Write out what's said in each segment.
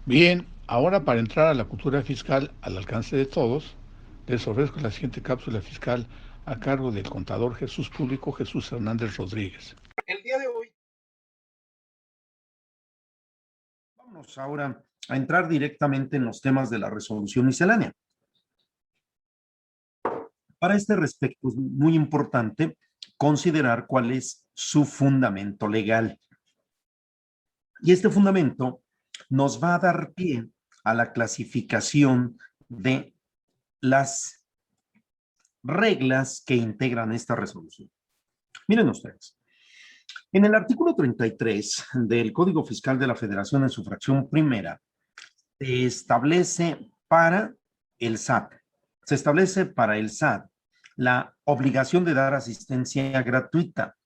Bien, ahora para entrar a la cultura fiscal al alcance de todos, les ofrezco la siguiente cápsula fiscal a cargo del contador Jesús Público Jesús Hernández Rodríguez. El día de hoy vamos ahora a entrar directamente en los temas de la resolución miscelánea. Para este respecto es muy importante considerar cuál es su fundamento legal. Y este fundamento nos va a dar pie a la clasificación de las reglas que integran esta resolución. Miren ustedes, en el artículo 33 del Código Fiscal de la Federación en su fracción primera, se establece para el SAT, la obligación de dar asistencia gratuita,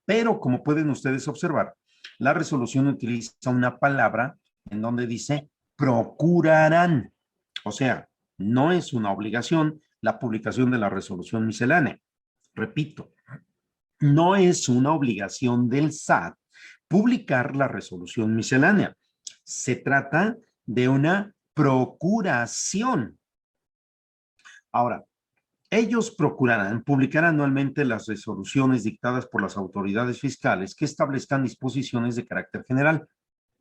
pero como pueden ustedes observar, la resolución utiliza una palabra en donde dice procurarán, o sea, no es una obligación la publicación de la resolución miscelánea. Repito, no es una obligación del SAT publicar la resolución miscelánea. Se trata de una procuración. Ahora, ellos procurarán publicar anualmente las resoluciones dictadas por las autoridades fiscales que establezcan disposiciones de carácter general,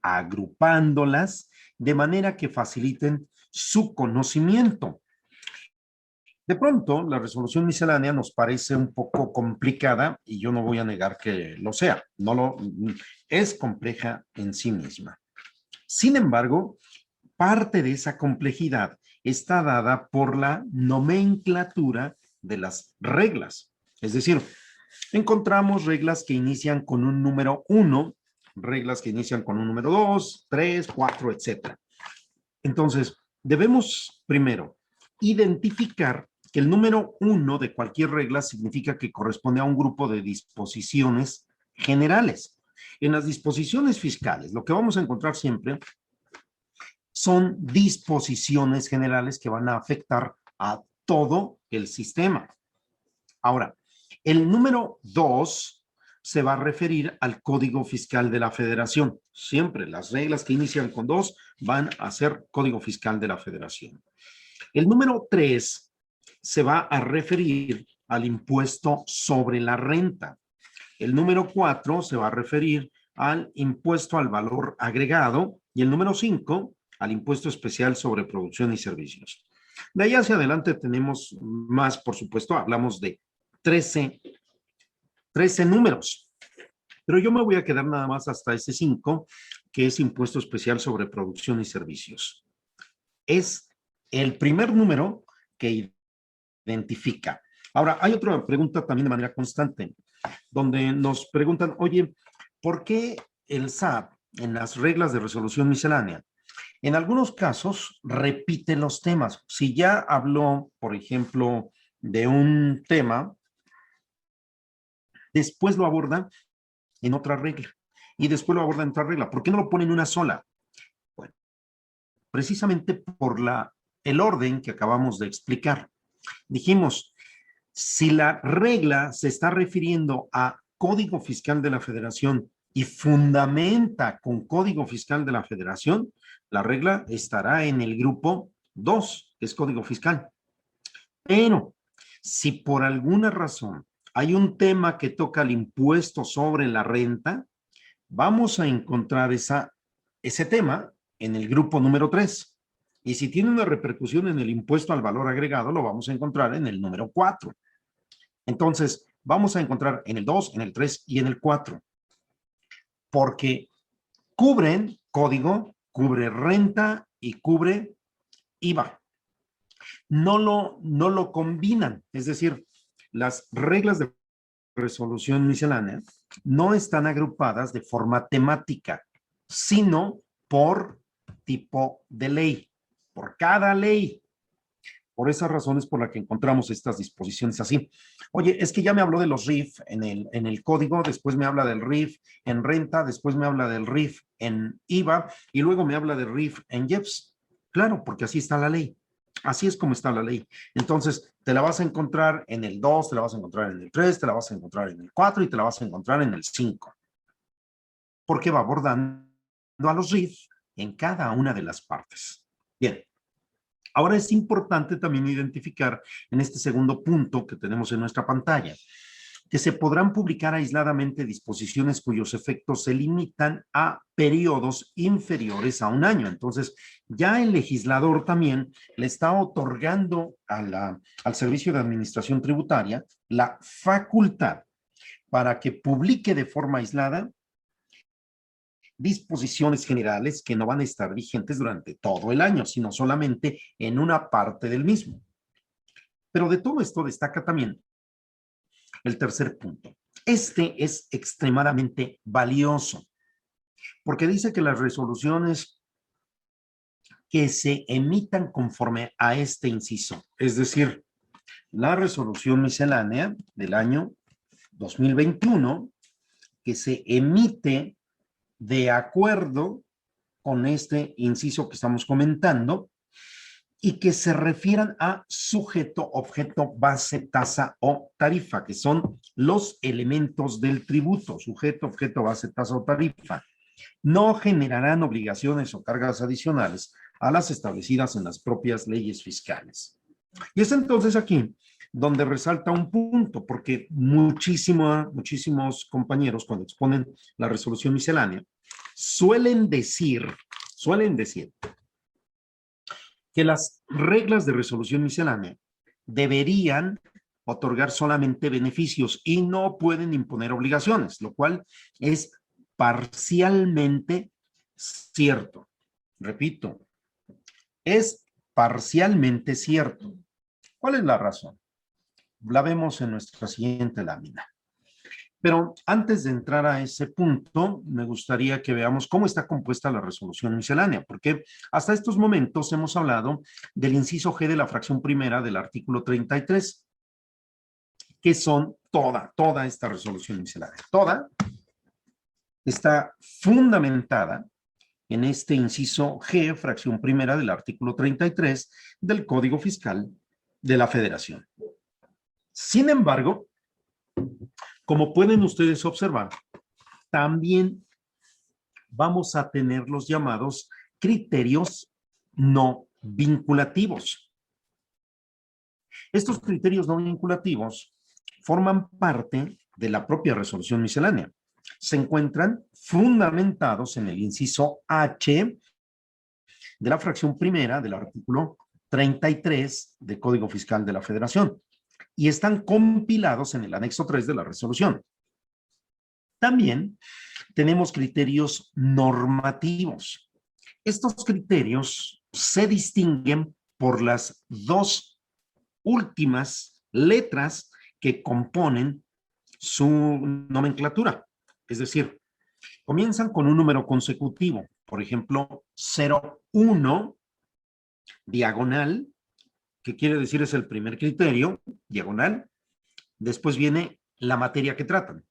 agrupándolas de manera que faciliten su conocimiento. De pronto, la resolución miscelánea nos parece un poco complicada y yo no voy a negar que lo sea. Es compleja en sí misma. Sin embargo, parte de esa complejidad está dada por la nomenclatura de las reglas. Es decir, encontramos reglas que inician con un número 1, reglas que inician con un número 2, 3, 4, etc. Entonces, debemos primero identificar que el número 1 de cualquier regla significa que corresponde a un grupo de disposiciones generales. En las disposiciones fiscales, lo que vamos a encontrar siempre son disposiciones generales que van a afectar a todo el sistema. Ahora, el número 2 se va a referir al Código Fiscal de la Federación. Siempre las reglas que inician con 2 van a ser Código Fiscal de la Federación. El número 3 se va a referir al impuesto sobre la renta. El número 4 se va a referir al impuesto al valor agregado y el número 5 al impuesto especial sobre producción y servicios. De ahí hacia adelante tenemos más, por supuesto, hablamos de 13 números, pero yo me voy a quedar nada más hasta ese 5, que es impuesto especial sobre producción y servicios. Es el primer número que identifica. Ahora, hay otra pregunta también de manera constante, donde nos preguntan, oye, ¿por qué el SAT en las reglas de resolución miscelánea en algunos casos repite los temas? Si ya habló, por ejemplo, de un tema, después lo aborda en otra regla y después lo aborda en otra regla. ¿Por qué no lo pone en una sola? Bueno, precisamente por el orden que acabamos de explicar. Dijimos, si la regla se está refiriendo a Código Fiscal de la Federación y fundamenta con Código Fiscal de la Federación, la regla estará en el grupo 2, que es Código Fiscal. Pero si por alguna razón hay un tema que toca el impuesto sobre la renta, vamos a encontrar ese tema en el grupo número 3. Y si tiene una repercusión en el impuesto al valor agregado, lo vamos a encontrar en el número 4. Entonces, vamos a encontrar en el 2, en el 3 y en el 4. Porque cubren código, cubre renta y cubre IVA. No lo combinan. Es decir, las reglas de resolución miscelánea no están agrupadas de forma temática, sino por tipo de ley, por cada ley. Por esas razones por las que encontramos estas disposiciones así. Oye, es que ya me habló de los RIF en el código, después me habla del RIF en renta, después me habla del RIF en IVA y luego me habla del RIF en IEPS. Claro, porque así está la ley. Así es como está la ley. Entonces, te la vas a encontrar en el 2, te la vas a encontrar en el 3, te la vas a encontrar en el 4 y te la vas a encontrar en el 5. Porque va abordando a los RIF en cada una de las partes. Bien. Ahora es importante también identificar en este segundo punto que tenemos en nuestra pantalla que se podrán publicar aisladamente disposiciones cuyos efectos se limitan a periodos inferiores a un año. Entonces, ya el legislador también le está otorgando al Servicio de Administración Tributaria la facultad para que publique de forma aislada disposiciones generales que no van a estar vigentes durante todo el año, sino solamente en una parte del mismo. Pero de todo esto destaca también el tercer punto. Este es extremadamente valioso, porque dice que las resoluciones que se emitan conforme a este inciso, es decir, la resolución miscelánea del año 2021, que se emite de acuerdo con este inciso que estamos comentando, y que se refieran a sujeto, objeto, base, tasa o tarifa, que son los elementos del tributo, sujeto, objeto, base, tasa o tarifa. No generarán obligaciones o cargas adicionales a las establecidas en las propias leyes fiscales. Y es entonces aquí donde resalta un punto, porque muchísimos compañeros cuando exponen la resolución miscelánea suelen decir que las reglas de resolución miscelánea deberían otorgar solamente beneficios y no pueden imponer obligaciones, lo cual es parcialmente cierto. Repito, es parcialmente cierto. ¿Cuál es la razón? La vemos en nuestra siguiente lámina. Pero antes de entrar a ese punto, me gustaría que veamos cómo está compuesta la resolución miscelánea, porque hasta estos momentos hemos hablado del inciso G de la fracción primera del artículo 33, que son toda esta resolución miscelánea. Toda está fundamentada en este inciso G, fracción primera del artículo 33 del Código Fiscal de la Federación. Sin embargo, como pueden ustedes observar, también vamos a tener los llamados criterios no vinculativos. Estos criterios no vinculativos forman parte de la propia resolución miscelánea. Se encuentran fundamentados en el inciso H de la fracción primera del artículo 33 del Código Fiscal de la Federación y están compilados en el anexo 3 de la resolución. También tenemos criterios normativos. Estos criterios se distinguen por las dos últimas letras que componen su nomenclatura. Es decir, comienzan con un número consecutivo, por ejemplo, 01, diagonal, que quiere decir es el primer criterio, diagonal. Después viene la materia que tratan.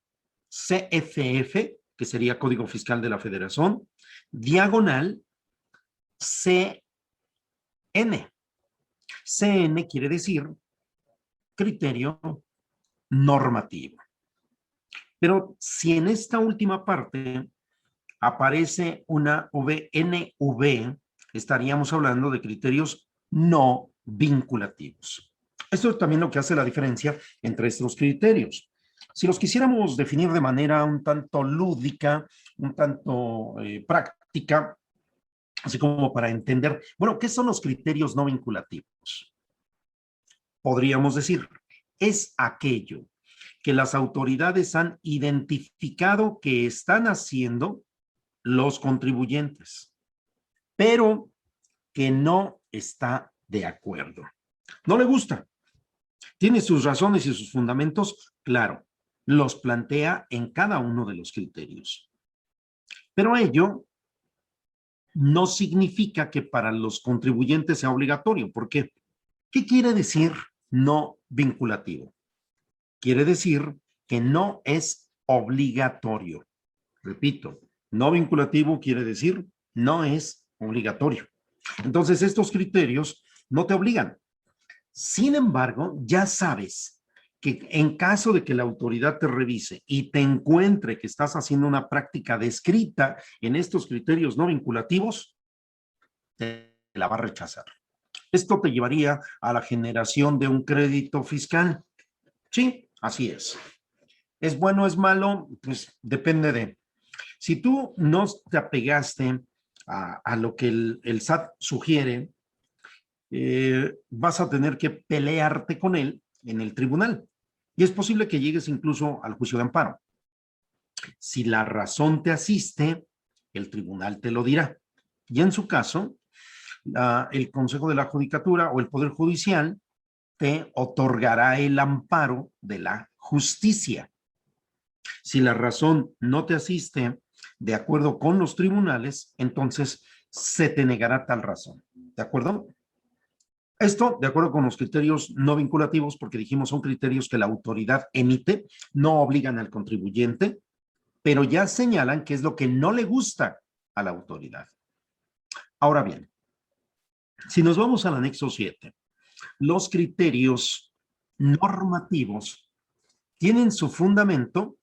CFF, que sería Código Fiscal de la Federación, diagonal, CN. CN quiere decir criterio normativo. Pero si en esta última parte aparece una VNV, estaríamos hablando de criterios no vinculativos. Esto es también lo que hace la diferencia entre estos criterios. Si los quisiéramos definir de manera un tanto lúdica, un tanto práctica, así como para entender, bueno, ¿qué son los criterios no vinculativos? Podríamos decir, es aquello que las autoridades han identificado que están haciendo los contribuyentes, pero que no está de acuerdo. No le gusta. Tiene sus razones y sus fundamentos, claro, los plantea en cada uno de los criterios. Pero ello no significa que para los contribuyentes sea obligatorio. ¿Por qué? ¿Qué quiere decir no vinculativo? Quiere decir que no es obligatorio. Repito, no vinculativo quiere decir no es obligatorio. Entonces, estos criterios no te obligan. Sin embargo, ya sabes que en caso de que la autoridad te revise y te encuentre que estás haciendo una práctica descrita en estos criterios no vinculativos, te la va a rechazar. Esto te llevaría a la generación de un crédito fiscal. Sí, así es. ¿Es bueno o es malo? Pues depende de. Si tú no te apegaste a lo que el SAT sugiere, vas a tener que pelearte con él en el tribunal. Y es posible que llegues incluso al juicio de amparo. Si la razón te asiste, el tribunal te lo dirá. Y en su caso, el Consejo de la Judicatura o el Poder Judicial te otorgará el amparo de la justicia. Si la razón no te asiste de acuerdo con los tribunales, entonces se te negará tal razón. ¿De acuerdo? Esto, de acuerdo con los criterios no vinculativos, porque dijimos son criterios que la autoridad emite, no obligan al contribuyente, pero ya señalan qué es lo que no le gusta a la autoridad. Ahora bien, si nos vamos al anexo 7, los criterios normativos tienen su fundamento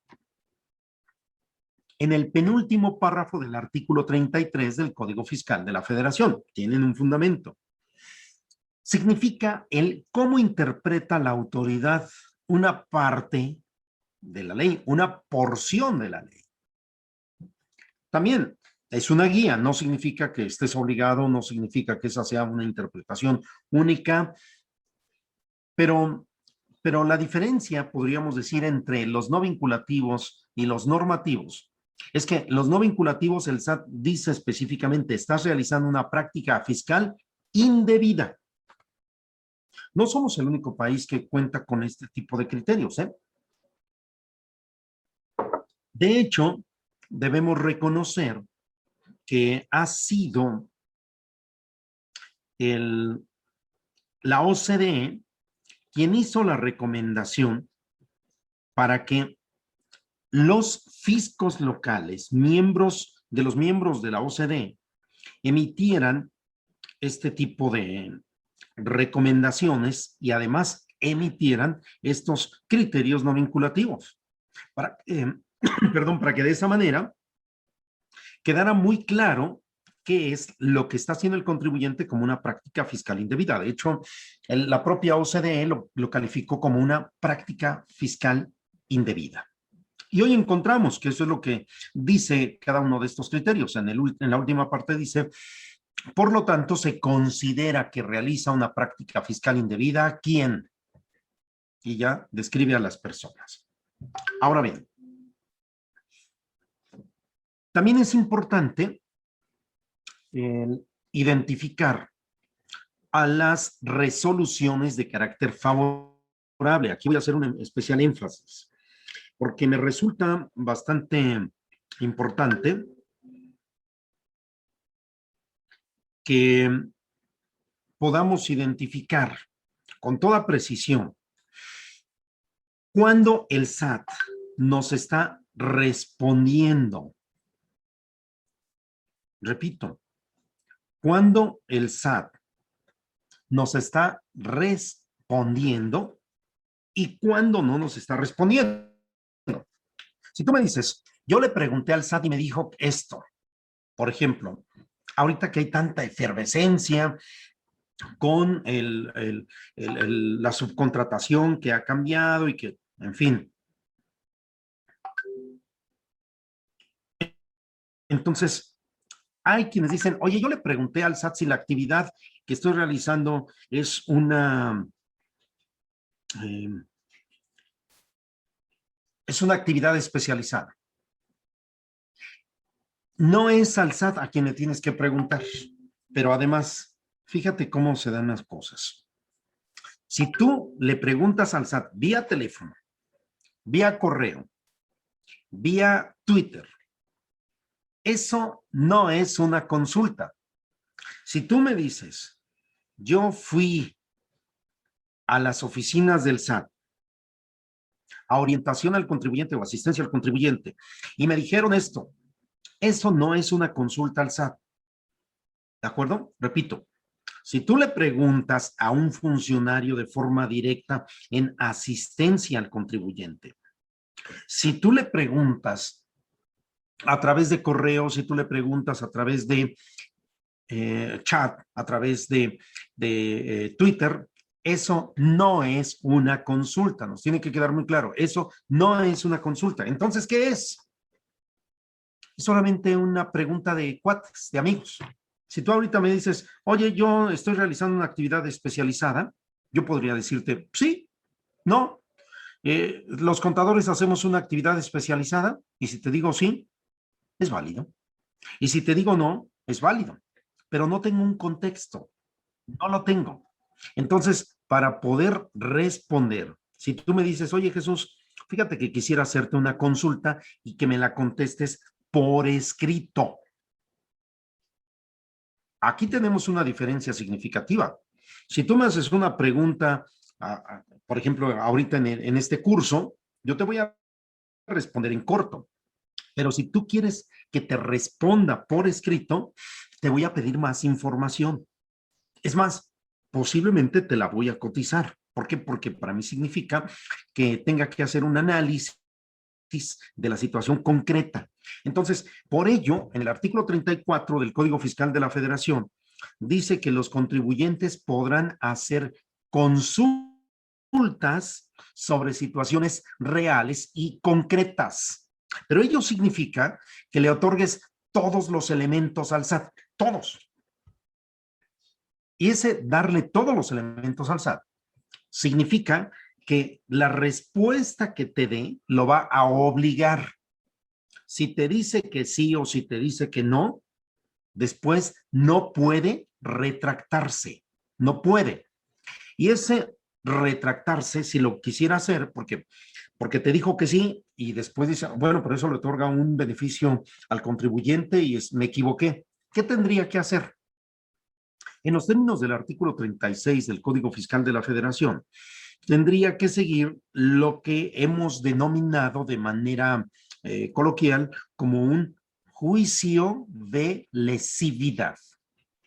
en el penúltimo párrafo del artículo 33 del Código Fiscal de la Federación. Tienen un fundamento. Significa el cómo interpreta la autoridad una parte de la ley, una porción de la ley. También es una guía, no significa que estés obligado, no significa que esa sea una interpretación única, pero la diferencia, podríamos decir, entre los no vinculativos y los normativos, es que los no vinculativos, el SAT dice específicamente, estás realizando una práctica fiscal indebida. No somos el único país que cuenta con este tipo de criterios, ¿eh? De hecho, debemos reconocer que ha sido la OCDE quien hizo la recomendación para que los fiscos locales, miembros de la OCDE, emitieran este tipo de recomendaciones y además emitieran estos criterios no vinculativos. Para que de esa manera quedara muy claro qué es lo que está haciendo el contribuyente como una práctica fiscal indebida. De hecho, la propia OCDE lo calificó como una práctica fiscal indebida. Y hoy encontramos que eso es lo que dice cada uno de estos criterios. En la última parte dice, por lo tanto, se considera que realiza una práctica fiscal indebida ¿quién? Y ya describe a las personas. Ahora bien, también es importante identificar a las resoluciones de carácter favorable. Aquí voy a hacer un especial énfasis, porque me resulta bastante importante que podamos identificar con toda precisión cuando el SAT nos está respondiendo. Repito, cuando el SAT nos está respondiendo y cuando no nos está respondiendo. Si tú me dices, yo le pregunté al SAT y me dijo esto, por ejemplo, ahorita que hay tanta efervescencia con la subcontratación que ha cambiado y que, en fin. Entonces, hay quienes dicen, oye, yo le pregunté al SAT si la actividad que estoy realizando es una actividad especializada. No es al SAT a quien le tienes que preguntar, pero además, fíjate cómo se dan las cosas. Si tú le preguntas al SAT vía teléfono, vía correo, vía Twitter, eso no es una consulta. Si tú me dices, yo fui a las oficinas del SAT a orientación al contribuyente o asistencia al contribuyente y me dijeron esto, eso no es una consulta al SAT. ¿De acuerdo? Repito, Si tú le preguntas a un funcionario de forma directa en asistencia al contribuyente, si tú le preguntas a través de correo, si tú le preguntas a través de chat, a través de Twitter, eso no es una consulta, nos tiene que quedar muy claro, eso no es una consulta. Entonces, ¿qué es? Es solamente una pregunta de cuates, de amigos. Si tú ahorita me dices, oye, yo estoy realizando una actividad especializada, yo podría decirte, sí, no. Los contadores hacemos una actividad especializada y si te digo sí, es válido. Y si te digo no, es válido. Pero no tengo un contexto, no lo tengo. Entonces, para poder responder, si tú me dices, oye Jesús, fíjate que quisiera hacerte una consulta y que me la contestes por escrito. Aquí tenemos una diferencia significativa. Si tú me haces una pregunta, por ejemplo, ahorita en este curso, yo te voy a responder en corto. Pero si tú quieres que te responda por escrito, te voy a pedir más información. Es más, posiblemente te la voy a cotizar. ¿Por qué? Porque para mí significa que tenga que hacer un análisis de la situación concreta. Entonces, por ello, en el artículo 34 del Código Fiscal de la Federación, dice que los contribuyentes podrán hacer consultas sobre situaciones reales y concretas. Pero ello significa que le otorgues todos los elementos al SAT, todos. Y ese darle todos los elementos al SAT significa que la respuesta que te dé lo va a obligar. Si te dice que sí o si te dice que no, después no puede retractarse, no puede. Y ese retractarse, si lo quisiera hacer, porque te dijo que sí y después dice, bueno, pero eso le otorga un beneficio al contribuyente y me equivoqué. ¿Qué tendría que hacer? En los términos del artículo 36 del Código Fiscal de la Federación, tendría que seguir lo que hemos denominado de manera coloquial como un juicio de lesividad.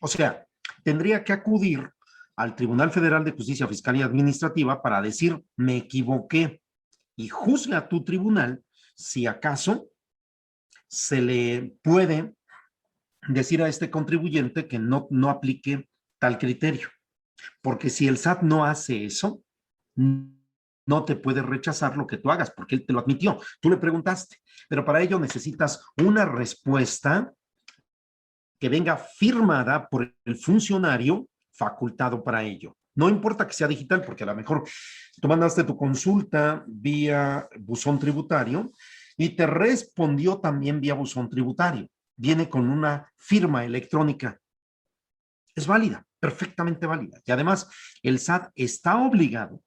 O sea, tendría que acudir al Tribunal Federal de Justicia Fiscal y Administrativa para decir, me equivoqué, y juzga a tu tribunal si acaso se le puede decir a este contribuyente que no aplique tal criterio. Porque si el SAT no hace eso, no te puede rechazar lo que tú hagas, porque él te lo admitió. Tú le preguntaste, pero para ello necesitas una respuesta que venga firmada por el funcionario facultado para ello. No importa que sea digital, porque a lo mejor tú mandaste tu consulta vía buzón tributario y te respondió también vía buzón tributario. Viene con una firma electrónica. Es válida, perfectamente válida. Y además, el SAT está obligado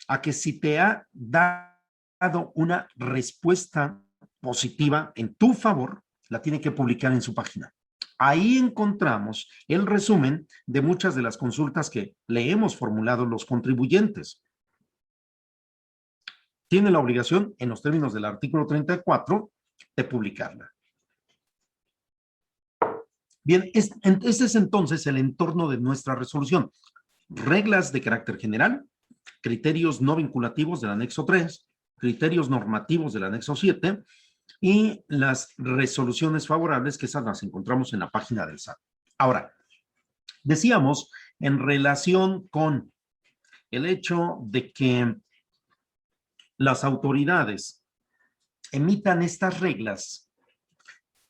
a que si te ha dado una respuesta positiva en tu favor, la tiene que publicar en su página. Ahí encontramos el resumen de muchas de las consultas que le hemos formulado los contribuyentes. Tiene la obligación, en los términos del artículo 34, de publicarla. Bien, este es entonces el entorno de nuestra resolución. Reglas de carácter general, criterios no vinculativos del anexo 3, criterios normativos del anexo 7 y las resoluciones favorables, que esas las encontramos en la página del SAT. Ahora, decíamos en relación con el hecho de que las autoridades emitan estas reglas,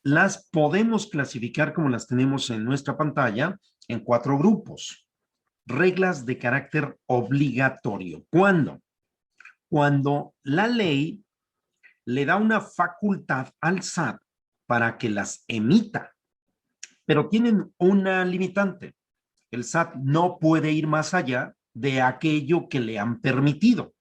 las podemos clasificar como las tenemos en nuestra pantalla en 4 grupos. Reglas de carácter obligatorio. ¿Cuándo? Cuando la ley le da una facultad al SAT para que las emita, pero tienen una limitante. El SAT no puede ir más allá de aquello que le han permitido.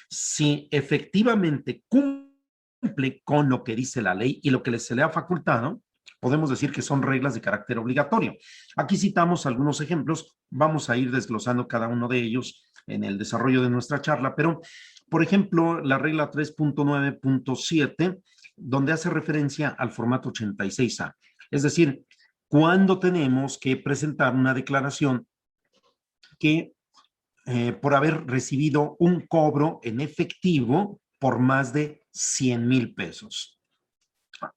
Si efectivamente cumple con lo que dice la ley y lo que se le ha facultado, podemos decir que son reglas de carácter obligatorio. Aquí citamos algunos ejemplos, vamos a ir desglosando cada uno de ellos en el desarrollo de nuestra charla, pero por ejemplo, la regla 3.9.7, donde hace referencia al formato 86A. Es decir, cuando tenemos que presentar una declaración que por haber recibido un cobro en efectivo por más de 100,000 pesos.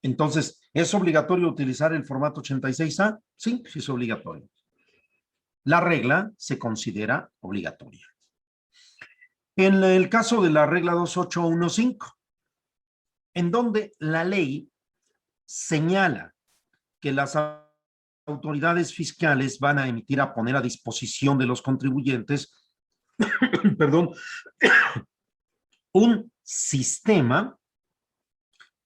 Entonces, ¿es obligatorio utilizar el formato 86A? Sí, sí es obligatorio. La regla se considera obligatoria. En el caso de la regla 2815, en donde la ley señala que las autoridades fiscales van a emitir a poner a disposición de los contribuyentes, perdón, un sistema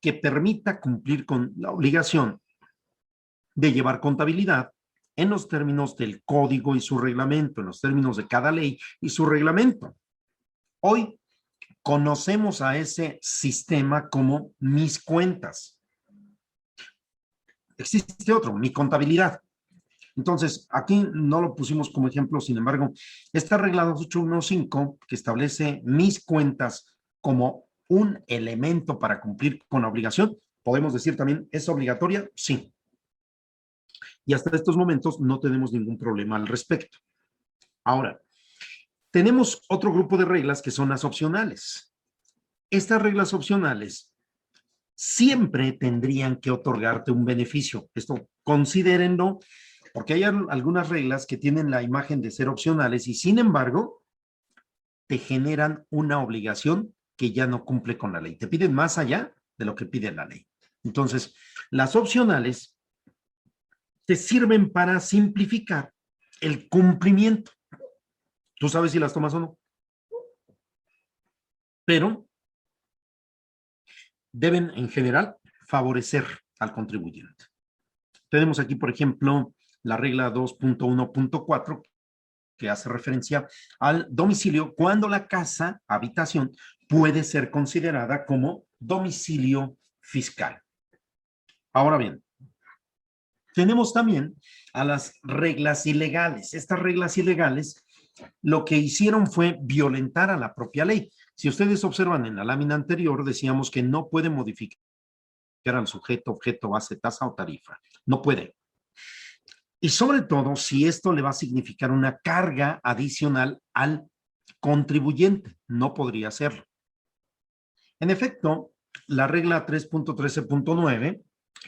que permita cumplir con la obligación de llevar contabilidad en los términos del código y su reglamento, en los términos de cada ley y su reglamento. Hoy conocemos a ese sistema como mis cuentas. Existe otro, mi contabilidad. Entonces, aquí no lo pusimos como ejemplo, sin embargo, esta regla 2815 que establece mis cuentas como un elemento para cumplir con la obligación, podemos decir también, ¿es obligatoria? Sí. Y hasta estos momentos no tenemos ningún problema al respecto. Ahora, tenemos otro grupo de reglas que son las opcionales. Estas reglas opcionales siempre tendrían que otorgarte un beneficio. Esto considérenlo, porque hay algunas reglas que tienen la imagen de ser opcionales y sin embargo te generan una obligación que ya no cumple con la ley. Te piden más allá de lo que pide la ley. Entonces, las opcionales te sirven para simplificar el cumplimiento. Tú sabes si las tomas o no. Pero deben en general favorecer al contribuyente. Tenemos aquí, por ejemplo, la regla 2.1.4 que hace referencia al domicilio cuando la casa, habitación, puede ser considerada como domicilio fiscal. Ahora bien, tenemos también a las reglas ilegales. Estas reglas ilegales lo que hicieron fue violentar a la propia ley. Si ustedes observan en la lámina anterior, decíamos que no puede modificar al sujeto, objeto, base, tasa o tarifa. No puede. Y sobre todo, si esto le va a significar una carga adicional al contribuyente, no podría hacerlo. En efecto, la regla 3.13.9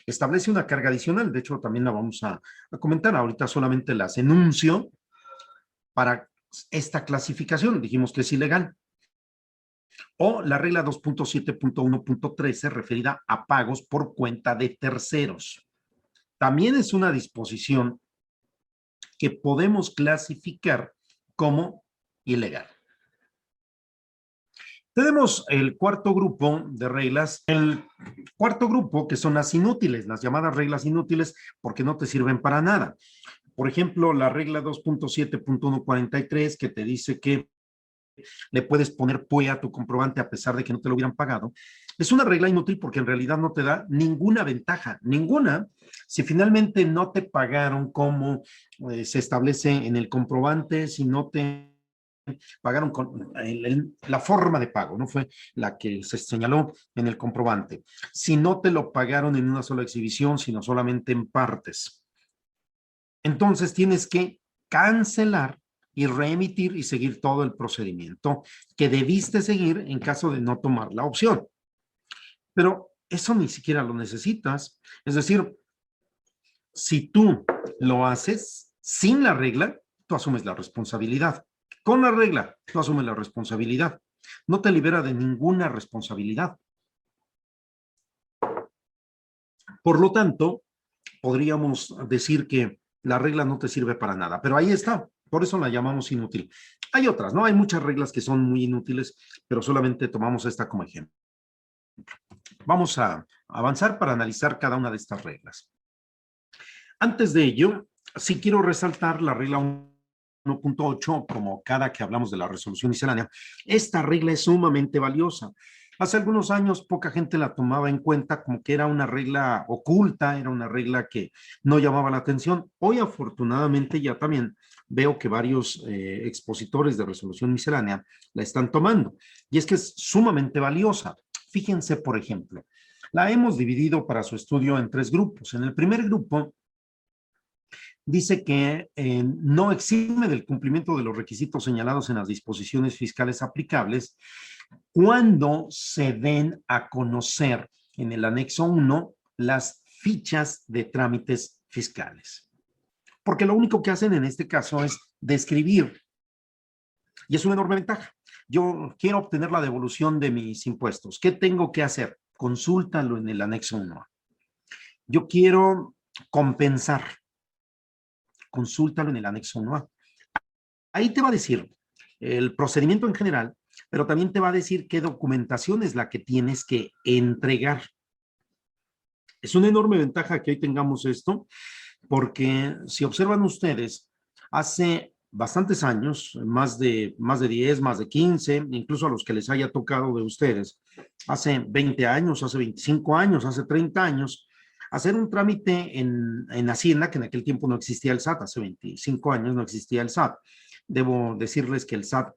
establece una carga adicional. De hecho, también la vamos a comentar. Ahorita solamente las enuncio para esta clasificación. Dijimos que es ilegal. O la regla 2.7.1.13 referida a pagos por cuenta de terceros. También es una disposición que podemos clasificar como ilegal. Tenemos el cuarto grupo de reglas, el cuarto grupo que son las inútiles, las llamadas reglas inútiles porque no te sirven para nada. Por ejemplo, la regla 2.7.143 que te dice que le puedes poner PUE a tu comprobante a pesar de que no te lo hubieran pagado. Es una regla inútil porque en realidad no te da ninguna ventaja, ninguna. Si finalmente no te pagaron como se establece en el comprobante, si no te pagaron con la forma de pago, no fue la que se señaló en el comprobante. Si no te lo pagaron en una sola exhibición, sino solamente en partes. Entonces tienes que cancelar y reemitir y seguir todo el procedimiento que debiste seguir en caso de no tomar la opción. Pero eso ni siquiera lo necesitas. Es decir, si tú lo haces sin la regla, tú asumes la responsabilidad. Con la regla, tú asumes la responsabilidad. No te libera de ninguna responsabilidad. Por lo tanto, podríamos decir que la regla no te sirve para nada, pero ahí está. Por eso la llamamos inútil. Hay otras, ¿no? Hay muchas reglas que son muy inútiles, pero solamente tomamos esta como ejemplo. Vamos a avanzar para analizar cada una de estas reglas. Antes de ello, sí quiero resaltar la regla 1.8, como cada que hablamos de la resolución miscelánea. Esta regla es sumamente valiosa. Hace algunos años poca gente la tomaba en cuenta como que era una regla oculta, era una regla que no llamaba la atención. Hoy afortunadamente ya también veo que varios expositores de resolución miscelánea la están tomando. Y es que es sumamente valiosa. Fíjense, por ejemplo, la hemos dividido para su estudio en 3 grupos. En el primer grupo Dice que no exime del cumplimiento de los requisitos señalados en las disposiciones fiscales aplicables cuando se den a conocer en el anexo 1 las fichas de trámites fiscales. Porque lo único que hacen en este caso es describir, y es una enorme ventaja. Yo quiero obtener la devolución de mis impuestos. ¿Qué tengo que hacer? Consúltalo en el anexo 1. Yo quiero compensar. Consúltalo en el anexo 1A. Ahí te va a decir el procedimiento en general, pero también te va a decir qué documentación es la que tienes que entregar. Es una enorme ventaja que hoy tengamos esto, porque si observan ustedes, hace bastantes años, más de 10, más de 15, incluso a los que les haya tocado de ustedes, hace 20 años, hace 25 años, hace 30 años, hacer un trámite en Hacienda, que en aquel tiempo no existía el SAT, hace 25 años no existía el SAT. Debo decirles que el SAT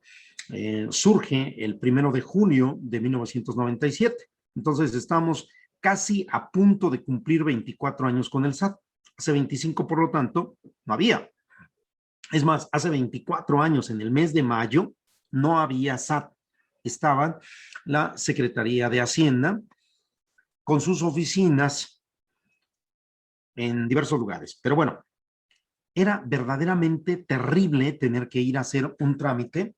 surge el 1 de julio de 1997. Entonces estamos casi a punto de cumplir 24 años con el SAT. Hace 25, por lo tanto, no había. Es más, hace 24 años, en el mes de mayo, no había SAT. Estaba la Secretaría de Hacienda con sus oficinas en diversos lugares. Pero bueno, era verdaderamente terrible tener que ir a hacer un trámite,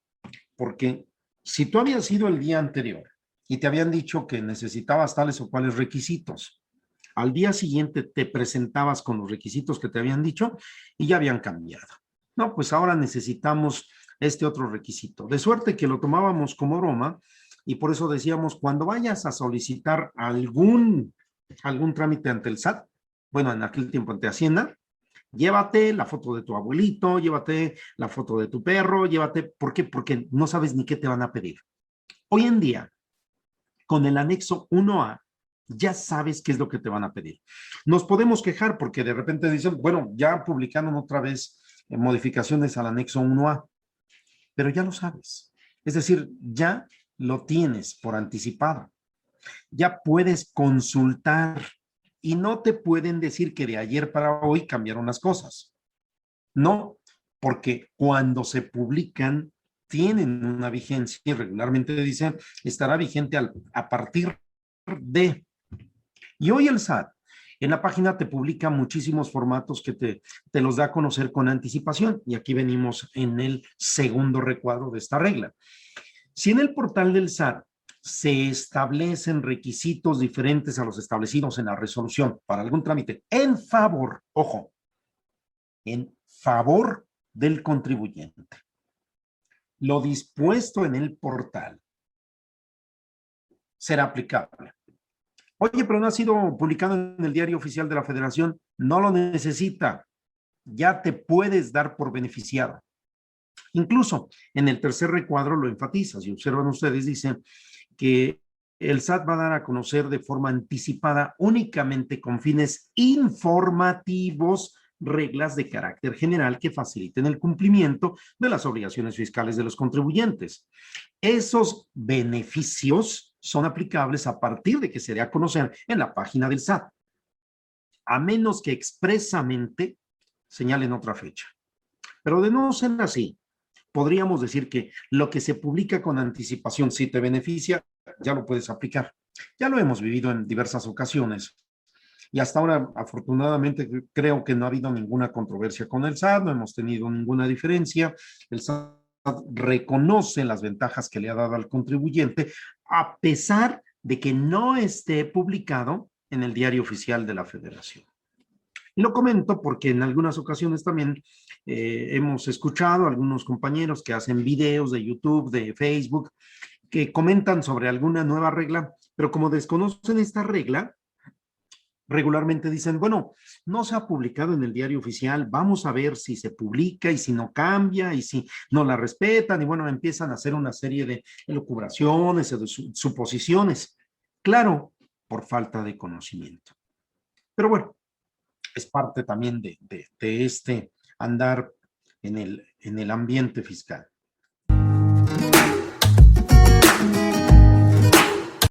porque si tú habías ido el día anterior y te habían dicho que necesitabas tales o cuales requisitos, al día siguiente te presentabas con los requisitos que te habían dicho y ya habían cambiado. No, pues ahora necesitamos este otro requisito. De suerte que lo tomábamos como broma y por eso decíamos, cuando vayas a solicitar algún trámite ante el SAT, bueno, en aquel tiempo ante Hacienda, llévate la foto de tu abuelito, llévate la foto de tu perro, llévate, ¿por qué? Porque no sabes ni qué te van a pedir. Hoy en día, con el anexo 1A, ya sabes qué es lo que te van a pedir. Nos podemos quejar porque de repente dicen, bueno, ya publicaron otra vez modificaciones al anexo 1A, pero ya lo sabes. Es decir, ya lo tienes por anticipado. Ya puedes consultar y no te pueden decir que de ayer para hoy cambiaron las cosas. No, porque cuando se publican tienen una vigencia y regularmente dicen estará vigente a partir de. Y hoy el SAT en la página te publica muchísimos formatos que te los da a conocer con anticipación. Y aquí venimos en el segundo recuadro de esta regla. Si en el portal del SAT se establecen requisitos diferentes a los establecidos en la resolución para algún trámite en favor, ojo, en favor del contribuyente, lo dispuesto en el portal será aplicable. Oye, pero no ha sido publicado en el Diario Oficial de la Federación. No lo necesita. Ya te puedes dar por beneficiado. Incluso en el tercer recuadro lo enfatiza. Si observan ustedes, dice que el SAT va a dar a conocer de forma anticipada únicamente con fines informativos reglas de carácter general que faciliten el cumplimiento de las obligaciones fiscales de los contribuyentes. Esos beneficios son aplicables a partir de que se dé a conocer en la página del SAT, a menos que expresamente señalen otra fecha. Pero de no ser así, podríamos decir que lo que se publica con anticipación, si te beneficia, ya lo puedes aplicar. Ya lo hemos vivido en diversas ocasiones. Y hasta ahora, afortunadamente, creo que no ha habido ninguna controversia con el SAT, no hemos tenido ninguna diferencia. El SAT reconoce las ventajas que le ha dado al contribuyente, a pesar de que no esté publicado en el Diario Oficial de la Federación. Y lo comento porque en algunas ocasiones también hemos escuchado a algunos compañeros que hacen videos de YouTube, de Facebook, que comentan sobre alguna nueva regla, pero como desconocen esta regla, regularmente dicen, bueno, no se ha publicado en el Diario Oficial, vamos a ver si se publica y si no cambia y si no la respetan, y bueno, empiezan a hacer una serie de elucubraciones o de suposiciones. Claro, por falta de conocimiento. Pero bueno, es parte también de este andar en el ambiente fiscal.